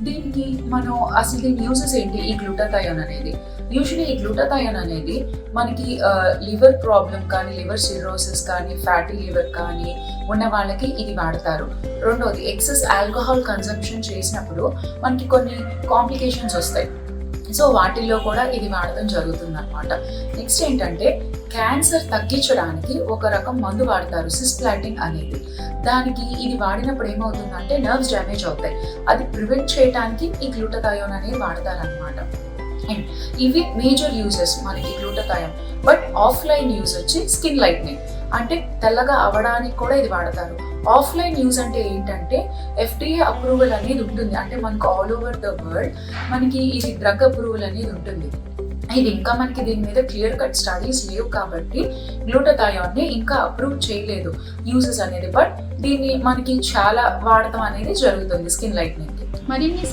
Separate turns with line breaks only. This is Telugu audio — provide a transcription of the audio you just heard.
దీనికి మనం అసలు దీని యూజెస్ ఏంటి? ఈ గ్లూటాథయోన్ అనేది యూజువల్లీ ఈ గ్లూటాథయోన్ అనేది మనకి లివర్ ప్రాబ్లం కానీ, లివర్ సిరోసిస్ కానీ, ఫ్యాటీ లివర్ కానీ ఉన్న వాళ్ళకి ఇది వాడతారు. రెండోది, ఎక్సెస్ ఆల్కహాల్ కన్సంప్షన్ చేసినప్పుడు మనకి కొన్ని కాంప్లికేషన్స్ వస్తాయి. సో వాటిల్లో కూడా ఇది వాడటం జరుగుతుంది అనమాట. నెక్స్ట్ ఏంటంటే, క్యాన్సర్ తగ్గించడానికి ఒక రకం మందు వాడతారు, సిస్ప్లాటిన్ అనేది. దానికి ఇది వాడినప్పుడు ఏమవుతుందంటే నర్వ్స్ డ్యామేజ్ అవుతాయి. అది ప్రివెంట్ చేయడానికి ఈ గ్లూటాథయోన్ అనేది వాడతారనమాట. అండ్ ఇవి మేజర్ యూజెస్ మనకి గ్లూటాథయోన్. బట్ ఆఫ్లైన్ యూజ్ వచ్చి స్కిన్ లైట్నింగ్, అంటే తెల్లగా అవ్వడానికి కూడా ఇది వాడతారు. ఆఫ్లైన్ యూజ్ అంటే ఏంటంటే, FDA అప్రూవల్ అనేది ఉంటుంది. అంటే మనకు ఆల్ ఓవర్ ద వరల్డ్ మనకి ఇది డ్రగ్ అప్రూవల్ అనేది ఉంటుంది. ఇది ఇంకా మనకి దీని మీద క్లియర్ కట్ స్టడీస్ లేవు కాబట్టి గ్లూటాథయోన్ని ఇంకా అప్రూవ్ చేయలేదు యూజెస్ అనేది. బట్ దీన్ని మనకి చాలా వాడటం అనేది జరుగుతుంది స్కిన్ లైట్నింగ్కి.
మరిన్ని